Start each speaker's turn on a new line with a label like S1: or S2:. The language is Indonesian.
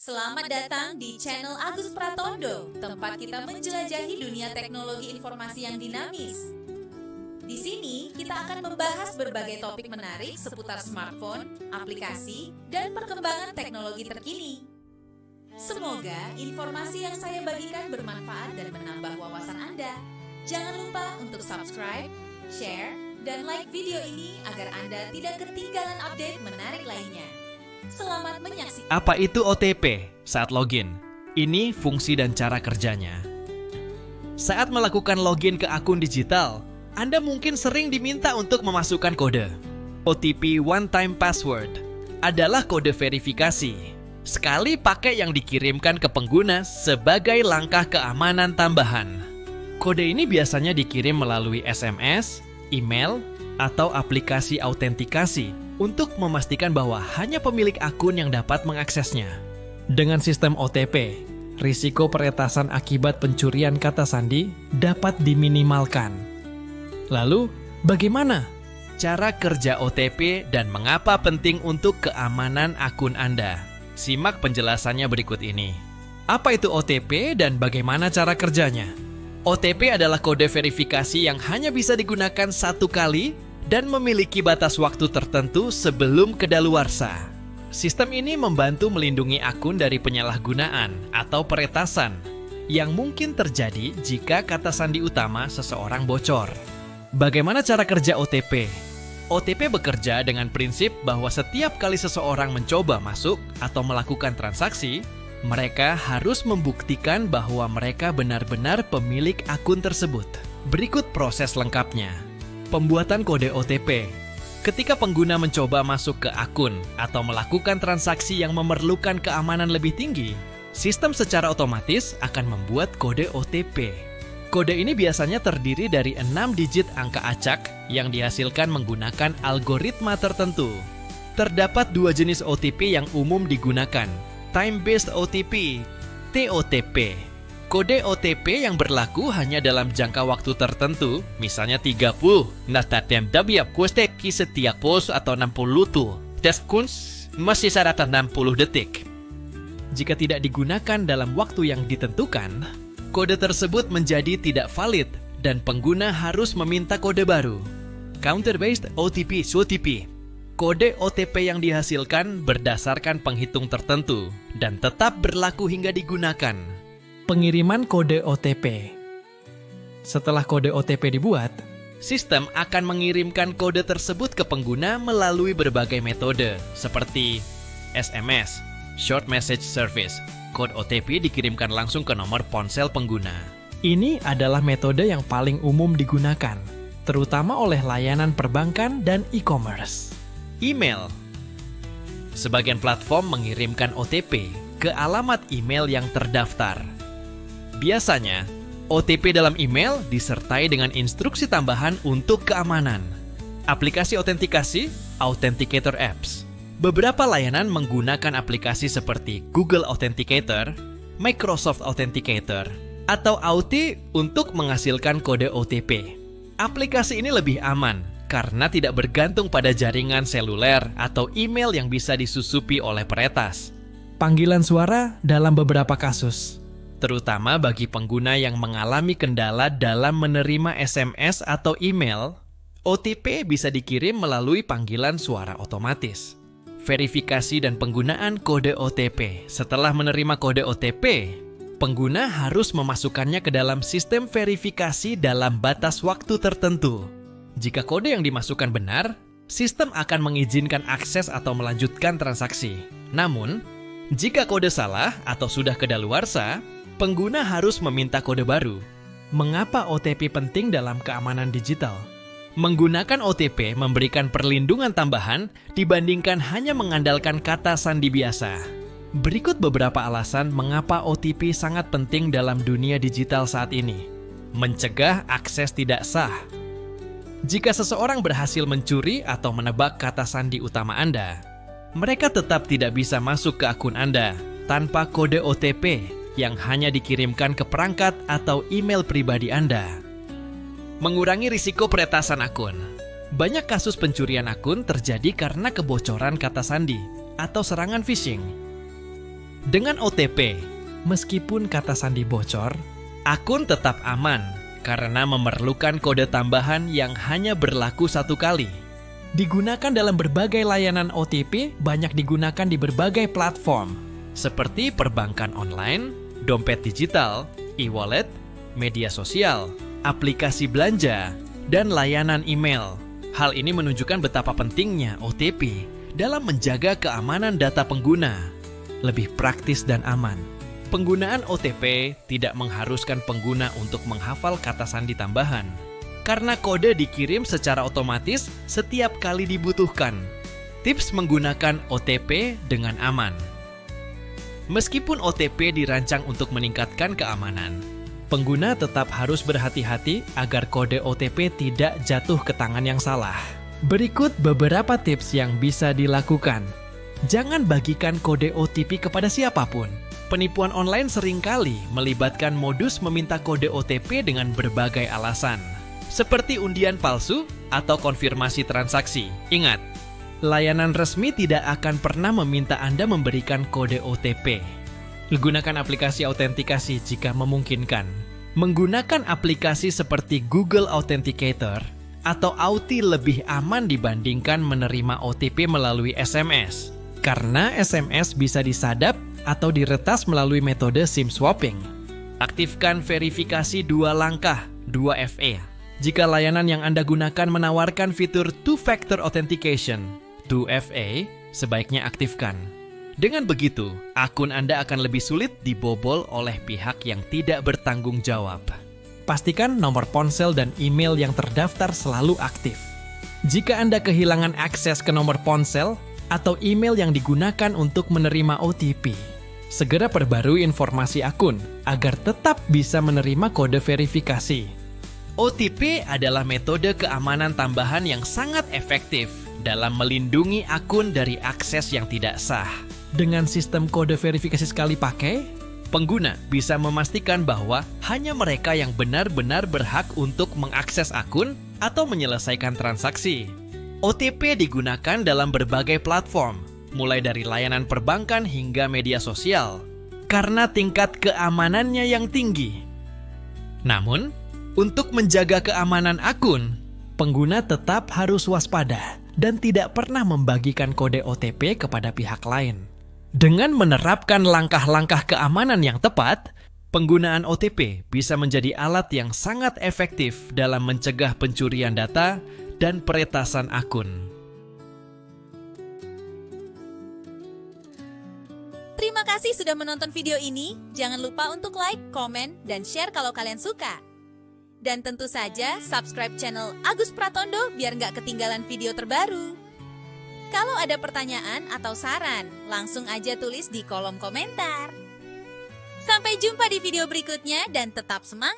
S1: Selamat datang di channel Agus Pratondo, tempat kita menjelajahi dunia teknologi informasi yang dinamis. Di sini, kita akan membahas berbagai topik menarik seputar smartphone, aplikasi, dan perkembangan teknologi terkini. Semoga informasi yang saya bagikan bermanfaat dan menambah wawasan Anda. Jangan lupa untuk subscribe, share, dan like video ini agar Anda tidak ketinggalan update menarik lainnya. Selamat menyaksikan.
S2: Apa itu OTP saat login? Ini fungsi dan cara kerjanya. Saat melakukan login ke akun digital, Anda mungkin sering diminta untuk memasukkan kode. OTP One Time Password adalah kode verifikasi. Sekali pakai yang dikirimkan ke pengguna sebagai langkah keamanan tambahan. Kode ini biasanya dikirim melalui SMS, email, atau aplikasi autentikasi untuk memastikan bahwa hanya pemilik akun yang dapat mengaksesnya. Dengan sistem OTP, risiko peretasan akibat pencurian kata sandi dapat diminimalkan. Lalu, bagaimana cara kerja OTP dan mengapa penting untuk keamanan akun Anda? Simak penjelasannya berikut ini. Apa itu OTP dan bagaimana cara kerjanya? OTP adalah kode verifikasi yang hanya bisa digunakan satu kali dan memiliki batas waktu tertentu sebelum kedaluarsa. Sistem ini membantu melindungi akun dari penyalahgunaan atau peretasan yang mungkin terjadi jika kata sandi utama seseorang bocor. Bagaimana cara kerja OTP? OTP bekerja dengan prinsip bahwa setiap kali seseorang mencoba masuk atau melakukan transaksi, mereka harus membuktikan bahwa mereka benar-benar pemilik akun tersebut. Berikut proses lengkapnya. Pembuatan kode OTP. Ketika pengguna mencoba masuk ke akun atau melakukan transaksi yang memerlukan keamanan lebih tinggi, sistem secara otomatis akan membuat kode OTP. Kode ini biasanya terdiri dari 6 digit angka acak yang dihasilkan menggunakan algoritma tertentu. Terdapat dua jenis OTP yang umum digunakan, Time-Based OTP, TOTP. Kode OTP yang berlaku hanya dalam jangka waktu tertentu, misalnya 30. Nah, tatem dabia kuste setiap pos atau 60 tuh. Tes kunz masih 160 detik. Jika tidak digunakan dalam waktu yang ditentukan, kode tersebut menjadi tidak valid dan pengguna harus meminta kode baru. Counter-based OTP, SOTP. Kode OTP yang dihasilkan berdasarkan penghitung tertentu dan tetap berlaku hingga digunakan. Pengiriman kode OTP. Setelah kode OTP dibuat, sistem akan mengirimkan kode tersebut ke pengguna melalui berbagai metode seperti SMS, Short Message Service. Kode OTP dikirimkan langsung ke nomor ponsel pengguna. Ini adalah metode yang paling umum digunakan, terutama oleh layanan perbankan dan e-commerce. Email. Sebagian platform mengirimkan OTP ke alamat email yang terdaftar. Biasanya, OTP dalam email disertai dengan instruksi tambahan untuk keamanan. Aplikasi autentikasi, Authenticator Apps. Beberapa layanan menggunakan aplikasi seperti Google Authenticator, Microsoft Authenticator, atau Auth untuk menghasilkan kode OTP. Aplikasi ini lebih aman karena tidak bergantung pada jaringan seluler atau email yang bisa disusupi oleh peretas. Panggilan suara dalam beberapa kasus, terutama bagi pengguna yang mengalami kendala dalam menerima SMS atau email, OTP bisa dikirim melalui panggilan suara otomatis. Verifikasi dan penggunaan kode OTP. Setelah menerima kode OTP, pengguna harus memasukkannya ke dalam sistem verifikasi dalam batas waktu tertentu. Jika kode yang dimasukkan benar, sistem akan mengizinkan akses atau melanjutkan transaksi. Namun, jika kode salah atau sudah kedaluarsa, pengguna harus meminta kode baru. Mengapa OTP penting dalam keamanan digital? Menggunakan OTP memberikan perlindungan tambahan dibandingkan hanya mengandalkan kata sandi biasa. Berikut beberapa alasan mengapa OTP sangat penting dalam dunia digital saat ini. Mencegah akses tidak sah. Jika seseorang berhasil mencuri atau menebak kata sandi utama Anda, mereka tetap tidak bisa masuk ke akun Anda tanpa kode OTP yang hanya dikirimkan ke perangkat atau email pribadi Anda. Mengurangi risiko peretasan akun. Banyak kasus pencurian akun terjadi karena kebocoran kata sandi atau serangan phishing. Dengan OTP, meskipun kata sandi bocor, akun tetap aman karena memerlukan kode tambahan yang hanya berlaku satu kali. Digunakan dalam berbagai layanan OTP, banyak digunakan di berbagai platform, seperti perbankan online, dompet digital, e-wallet, media sosial, aplikasi belanja, dan layanan email. Hal ini menunjukkan betapa pentingnya OTP dalam menjaga keamanan data pengguna. Lebih praktis dan aman. Penggunaan OTP tidak mengharuskan pengguna untuk menghafal kata sandi tambahan, karena kode dikirim secara otomatis setiap kali dibutuhkan. Tips menggunakan OTP dengan aman. Meskipun OTP dirancang untuk meningkatkan keamanan, pengguna tetap harus berhati-hati agar kode OTP tidak jatuh ke tangan yang salah. Berikut beberapa tips yang bisa dilakukan. Jangan bagikan kode OTP kepada siapapun. Penipuan online seringkali melibatkan modus meminta kode OTP dengan berbagai alasan, seperti undian palsu atau konfirmasi transaksi. Ingat, layanan resmi tidak akan pernah meminta Anda memberikan kode OTP. Gunakan aplikasi autentikasi jika memungkinkan. Menggunakan aplikasi seperti Google Authenticator atau Auth lebih aman dibandingkan menerima OTP melalui SMS, karena SMS bisa disadap atau diretas melalui metode SIM swapping. Aktifkan verifikasi 2 langkah, 2FA. Jika layanan yang Anda gunakan menawarkan fitur Two-Factor Authentication, 2FA, sebaiknya aktifkan. Dengan begitu, akun Anda akan lebih sulit dibobol oleh pihak yang tidak bertanggung jawab. Pastikan nomor ponsel dan email yang terdaftar selalu aktif. Jika Anda kehilangan akses ke nomor ponsel atau email yang digunakan untuk menerima OTP, segera perbarui informasi akun agar tetap bisa menerima kode verifikasi. OTP adalah metode keamanan tambahan yang sangat efektif dalam melindungi akun dari akses yang tidak sah. Dengan sistem kode verifikasi sekali pakai, pengguna bisa memastikan bahwa hanya mereka yang benar-benar berhak untuk mengakses akun atau menyelesaikan transaksi. OTP digunakan dalam berbagai platform, mulai dari layanan perbankan hingga media sosial, karena tingkat keamanannya yang tinggi. Namun, untuk menjaga keamanan akun, pengguna tetap harus waspada dan tidak pernah membagikan kode OTP kepada pihak lain. Dengan menerapkan langkah-langkah keamanan yang tepat, penggunaan OTP bisa menjadi alat yang sangat efektif dalam mencegah pencurian data dan peretasan akun.
S1: Terima kasih sudah menonton video ini. Jangan lupa untuk like, komen, dan share kalau kalian suka. Dan tentu saja subscribe channel Agus Pratondo biar nggak ketinggalan video terbaru. Kalau ada pertanyaan atau saran, langsung aja tulis di kolom komentar. Sampai jumpa di video berikutnya dan tetap semangat!